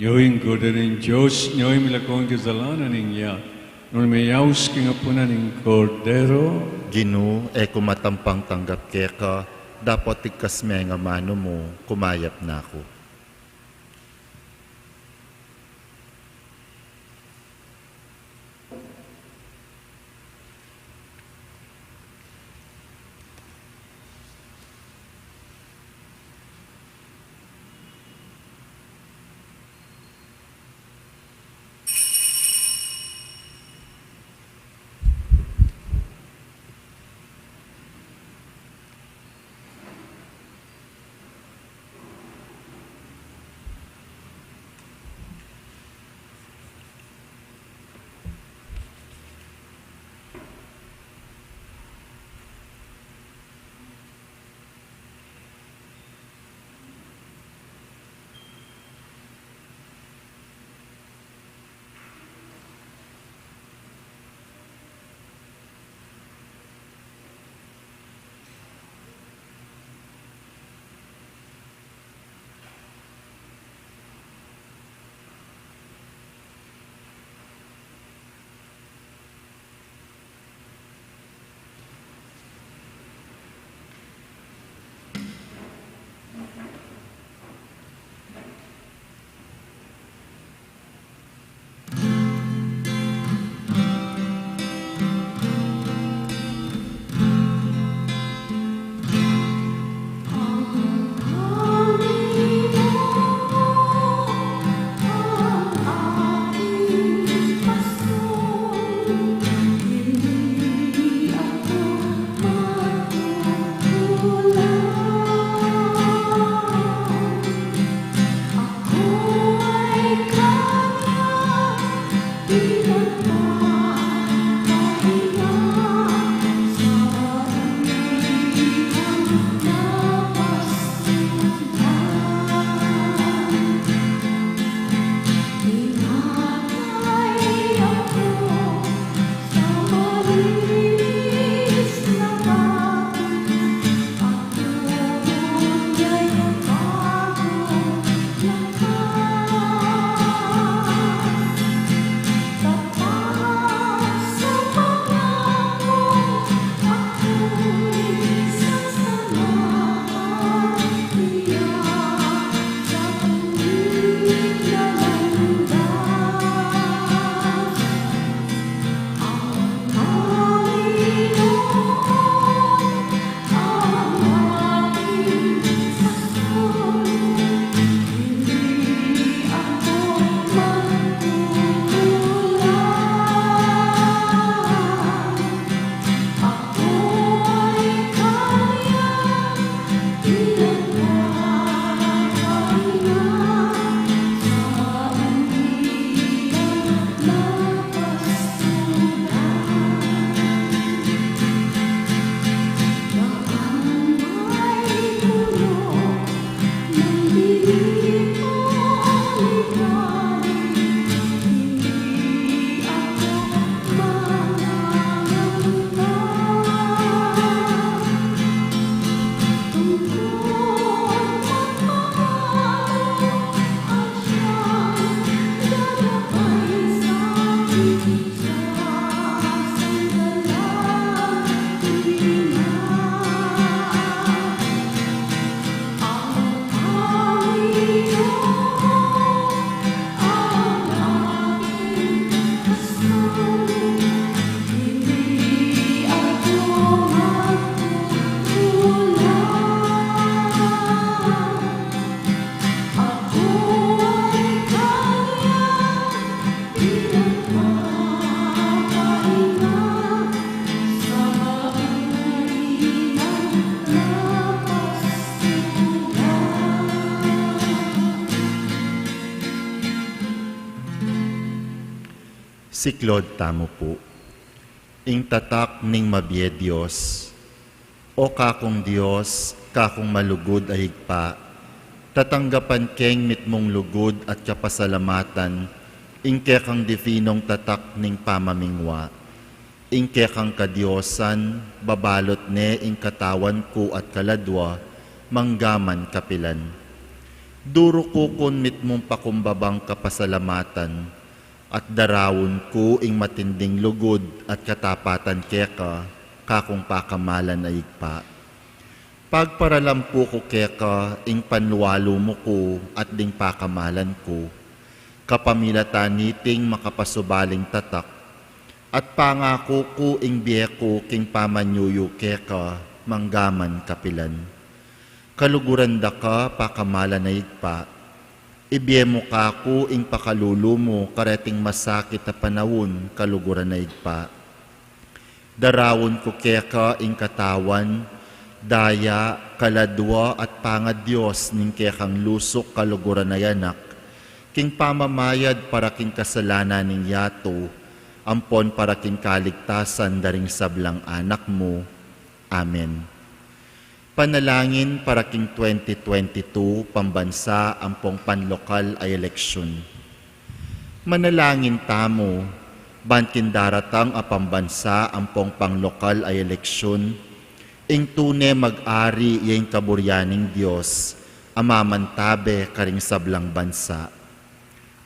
Nyoing godanin Diyos, nyoing milakong kasalanan niya, nung mayaws kingapunan ng kordero, Ginu, eko matampang tanggap keka, dapat tikas me nga mano mo, kumayap na ako. Siklod tamo po. Ing tatak ning mabye Diyos, o kakong Diyos, kakong malugod ay higpa, tatanggapan keng mitmong lugod at kapasalamatan, ing kekang difinong tatak ning pamamingwa, ing kekang kadiosan, babalot ne ing katawan ko at kaladwa, manggaman kapilan. Duro ko kun mitmong pakumbabang kapasalamatan, at darawon ko ing matinding lugod at katapatan keka, kakong pakamalan ay igpa. Pagparalampu ko keka, ing panluwalo mo ko at ding pakamalan ko, kapamilatan niting makapasubaling tatak, at pangako ko ing biyeko king pamanyuyo keka, manggaman kapilan. Kaluguran da ka, pakamalan na igpa, ibiye mo ka ko ing pakalulo mo, kareting masakit na panahon, kaluguran na igpa. Darawon ko keka ing katawan, daya, kaladwa at pangad Diyos ning kekang lusok kaluguran na yanak, king pamamayad para king kasalanan ning yato, ampon para king kaligtasan daring sablang anak mo. Amen. Panalangin para king 2022 pambansa ampong panlokal ay eleksyon. Manalangin tamo, bankin daratang a pambansa ampong panglokal ay eleksyon, ing tune mag-ari yung kaburyaning Diyos, amamantabe karing sablang bansa.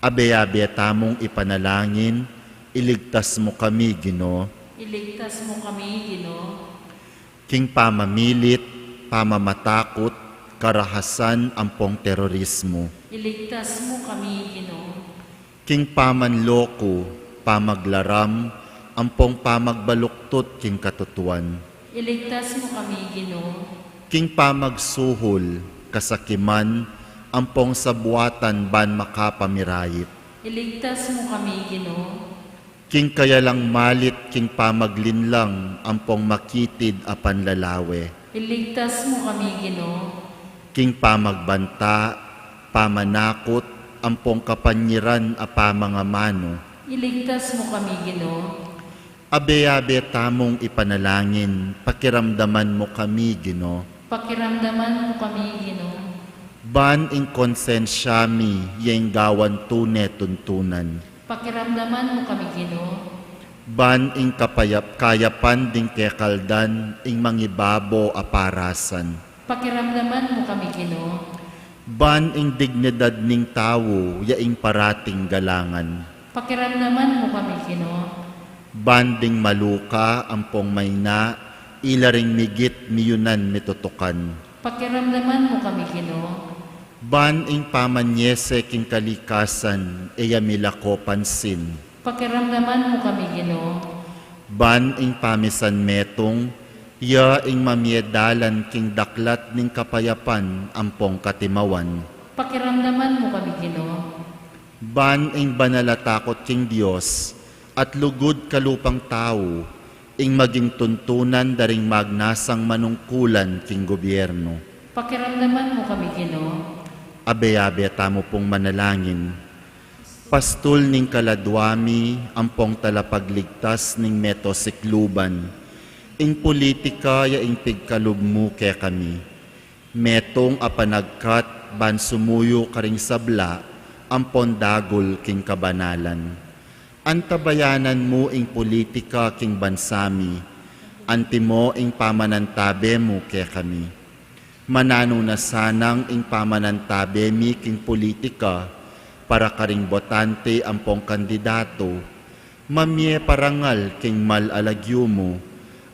Abe-abe tamong ipanalangin, iligtas mo kami, Ginoo. Iligtas mo kami, Ginoo. King pamamilit, pamamatakot, karahasan ampong terorismo. Iligtas mo kami, Ginoo. King pamanloko, pamaglaram, ampong pamagbaluktot king katutuan. Iligtas mo kami, Ginoo. King pamagsuhol, kasakiman, ampong sabuatan ban makapamirayit. Iligtas mo kami, Ginoo. King kayalang malit, king pamaglinlang, ampong makitid apan lalawe. Iligtas mo kami, Ginoo. King pamagbanta, pamanakot, ampong kapanyiran a pamangamano. Iligtas mo kami, Ginoo. Abe-abe tamong ipanalangin, pakiramdaman mo kami, Ginoo. Pakiramdaman mo kami, Ginoo. Ban ing konsensyami, yung gawan tune tuntunan. Pakiramdaman mo kami, Ginoo. Ban ing kayapan ding kekaldan, ing mangibabo aparasan. Pakiramdaman mo kami, Ginoo. Ban ing dignidad ning tawo, yaing parating galangan. Pakiramdaman mo kami, Ginoo. Banding maluka, ampong mayna, ilaring migit miyunan mitutukan. Pakiramdaman mo kami, Ginoo. Ban ing pamanyese king kalikasan, eya milako pansin. Pakiramdaman mo kami, Ginoo. Ban ing pamisan metong, ya ing mamiedalan king daklat ning kapayapan, ampong katimawan. Pakiramdaman mo kami, Ginoo. Ban ing banalatakot king Dios, at lugod kalupang tao, ing maging tuntunan daring magnasang manungkulan king gobyerno. Pakiramdaman mo kami, Ginoo. Abe-abe tamo pong manalangin. Pastol ning kaladwami, ampong talapagligtas ning metosikluban. Ing politika ya ing pigkalubmo ke kami. Metong apanagkat ban sumuyo karing sabla, ampon dagol king kabanalan. Antabayanan mo ing politika king bansami, antimo ing pamanantabe mo ke kami. Manano na sanang ing pamanantabe mi king politika, para karing botante ampong kandidato, mamye parangal king malalagyo mo,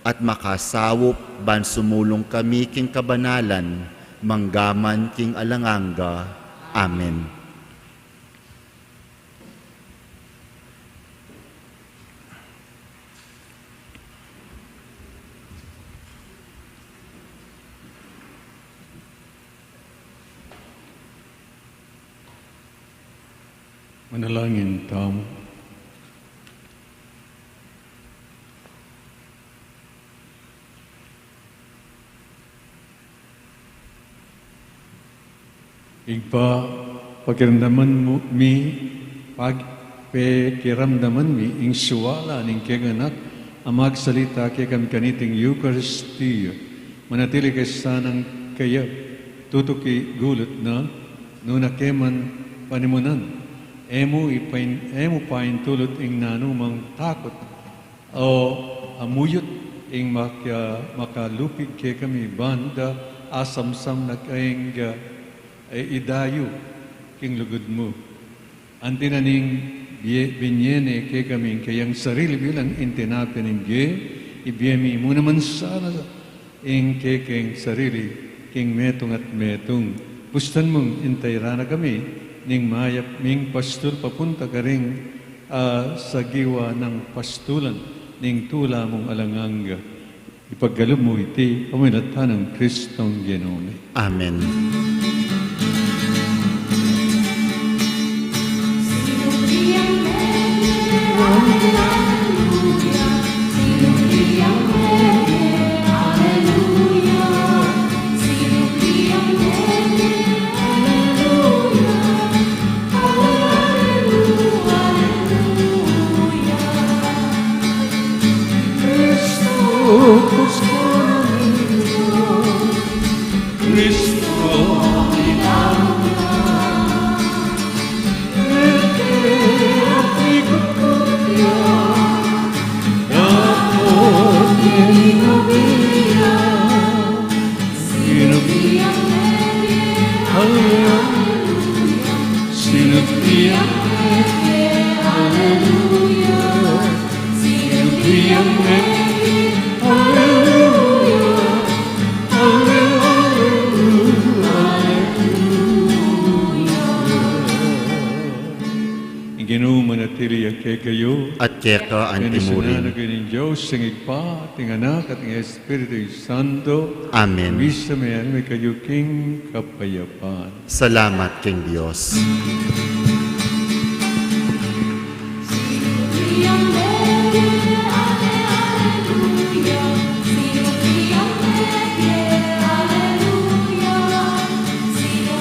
at makasawop ban sumulong kami king kabanalan, manggaman king alanganga. Amen. Manalangin tamo. Igpa, pakiramdaman mo mi, kiramdaman mi ing suwala ning keganak ang magsalita kay kami kaniting Eucharistia. Manatili kay sanang kaya tutuki gulat na nuna keman panimunan. Emo pain tulot ing nanumang takot o amuyot ing makalupig kay kami banda asamsam na kaing idayo king lugod mo. Antinaning binyene kay kami kayang sarili bilang intinatin ng ibiyemi mo naman sana ing kay sarili king metong at metong. Pustan mong intayra na kami ning mayap ming pastul papunta ka ring sa giwa ng pastulan ning tula mong alanganga. Ipaggalom mo iti paminata ng Kristong Genome. Amen. At kaya ang timurin. ng Diyos, ang Igpa, ang Anak, at ang Espiritu Santo. Amen. Misa mayan, may kayo king kapayapaan. Salamat king Diyos.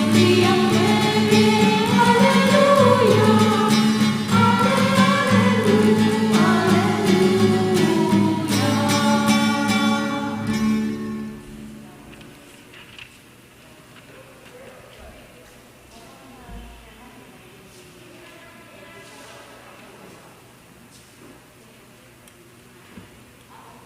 Alleluia,